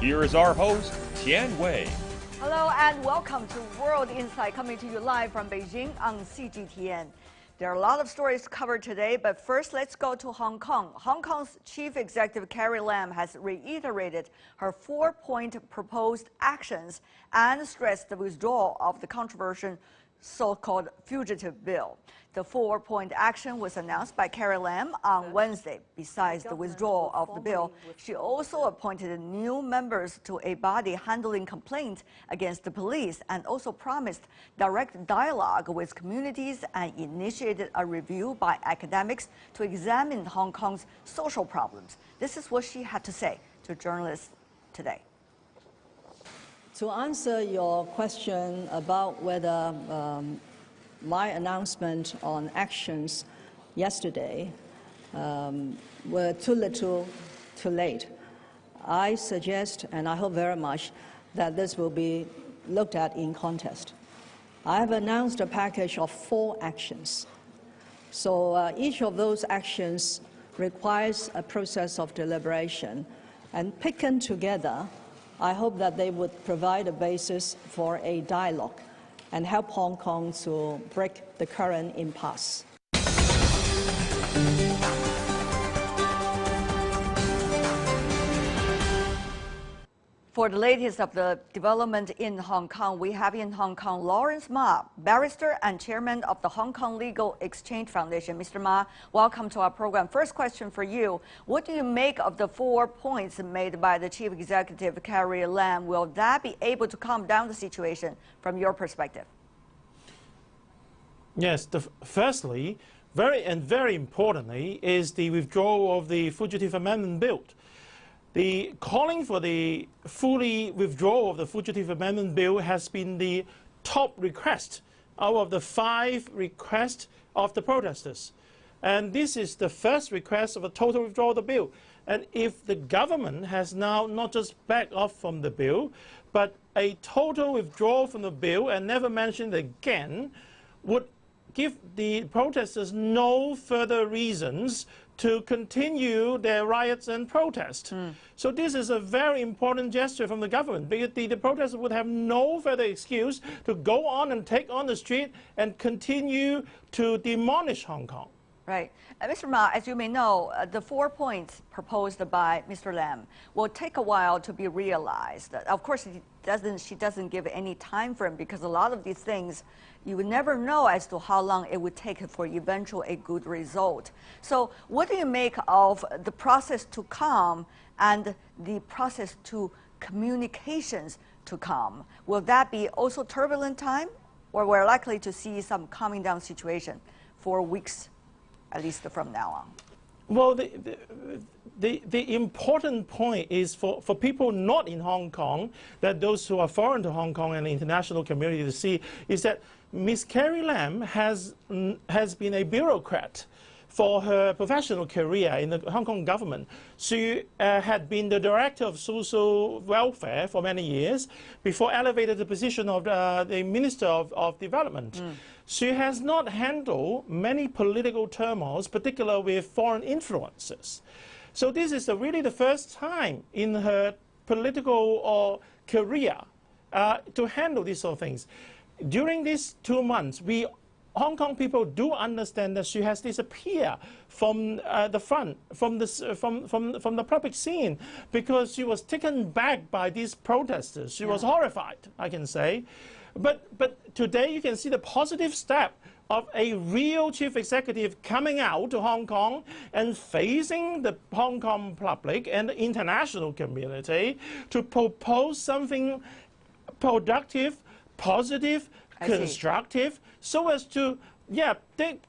Here is our host, Tian Wei. Hello and welcome to World Insight, coming to you live from Beijing on CGTN. There are a lot of stories to cover today, but first let's go to Hong Kong. Hong Kong's Chief Executive Carrie Lam has reiterated her 4-point proposed actions and stressed the withdrawal of the controversial so-called fugitive bill. The 4-point action was announced by Carrie Lam on Wednesday. Besides the withdrawal of the bill, she also appointed new members to a body handling complaints against the police and also promised direct dialogue with communities and initiated a review by academics to examine Hong Kong's social problems. This is what she had to say to journalists today. To answer your question about whether my announcement on actions yesterday were too little, too late, I suggest, and I hope very much, that this will be looked at in context. I have announced a package of 4 actions. So each of those actions requires a process of deliberation, and taken together, I hope that they would provide a basis for a dialogue and help Hong Kong to break the current impasse. For the latest of the development in Hong Kong, we have in Hong Kong Lawrence Ma, barrister and chairman of the Hong Kong Legal Exchange Foundation. Mr. Ma, welcome to our program. First question for you. What do you make of the 4 points made by the Chief Executive, Carrie Lam? Will that be able to calm down the situation from your perspective? Yes, firstly, very importantly, is the withdrawal of the Fugitive Amendment Bill. The calling for the fully withdrawal of the Fugitive Amendment Bill has been the top request out of the 5 requests of the protesters. And this is the first request of a total withdrawal of the bill. And if the government has now not just backed off from the bill, but a total withdrawal from the bill and never mentioned again, would give the protesters no further reasons to continue their riots and protests. So this is a very important gesture from the government, because the protesters would have no further excuse to go on and take on the street and continue to demolish Hong Kong. Right. Mr. Ma, as you may know, the 4 points proposed by Mr. Lam will take a while to be realized. Of course, she doesn't give any time frame, because a lot of these things, you would never know as to how long it would take for eventual a good result. So what do you make of the process to come and the process to communications to come? Will that be also turbulent time, or we're likely to see some calming down situation for weeks, at least from now on? Well, the important point is for people not in Hong Kong, that those who are foreign to Hong Kong and the international community to see, is that Ms. Carrie Lam has been a bureaucrat for her professional career in the Hong Kong government. She had been the director of social welfare for many years before elevated to the position of the Minister of Development. She has not handled many political turmoils, particularly with foreign influences. So this is really the first time in her political career to handle these sort of things. During these 2 months, Hong Kong people do understand that she has disappeared from the front, from the public scene, because she was taken back by these protesters. She was horrified, I can say. But today you can see the positive step of a real chief executive coming out to Hong Kong and facing the Hong Kong public and the international community to propose something productive, positive, constructive, so as to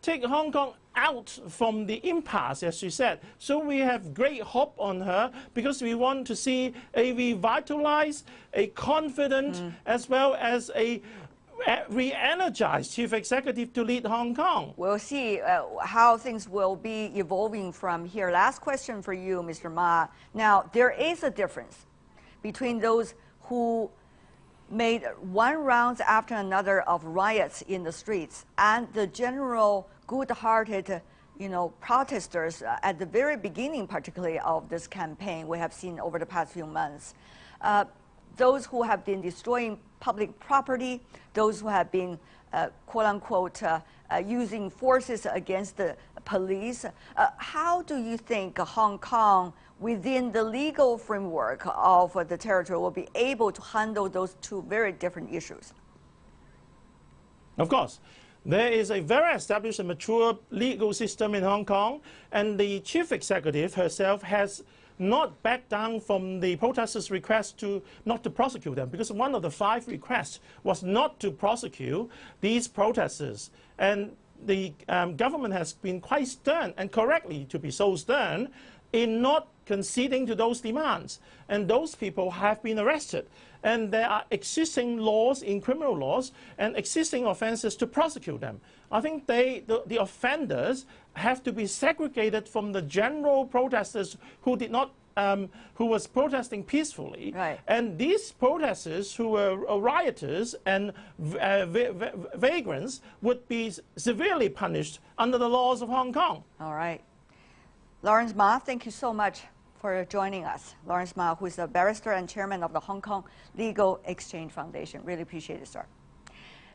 take Hong Kong out from the impasse, as she said. So we have great hope on her, because we want to see a revitalized, a confident, as well as a re-energized chief executive to lead Hong Kong. We'll see how things will be evolving from here. Last question for you, Mr. Ma. Now, there is a difference between those who made one round after another of riots in the streets and the general good-hearted protesters at the very beginning, particularly of this campaign, we have seen over the past few months. Those who have been destroying public property, those who have been, quote unquote, using forces against the police. How do you think Hong Kong, within the legal framework of the territory, will be able to handle those two very different issues? Of course. There is a very established and mature legal system in Hong Kong, and the chief executive herself has not backed down from the protesters' request not to prosecute them, because one of the 5 requests was not to prosecute these protesters. And the government has been quite stern, and correctly to be so stern, in not conceding to those demands. And those people have been arrested. And there are existing laws in criminal laws and existing offenses to prosecute them. I think the offenders have to be segregated from the general protesters who did not who was protesting peacefully. Right. And these protesters who were rioters and vagrants would be severely punished under the laws of Hong Kong. All right. Lawrence Ma, thank you so much for joining us. Lawrence Ma, who is a barrister and chairman of the Hong Kong Legal Exchange Foundation. Really appreciate it, sir.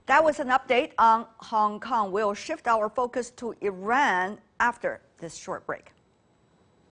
That was an update on Hong Kong. We'll shift our focus to Iran after this short break.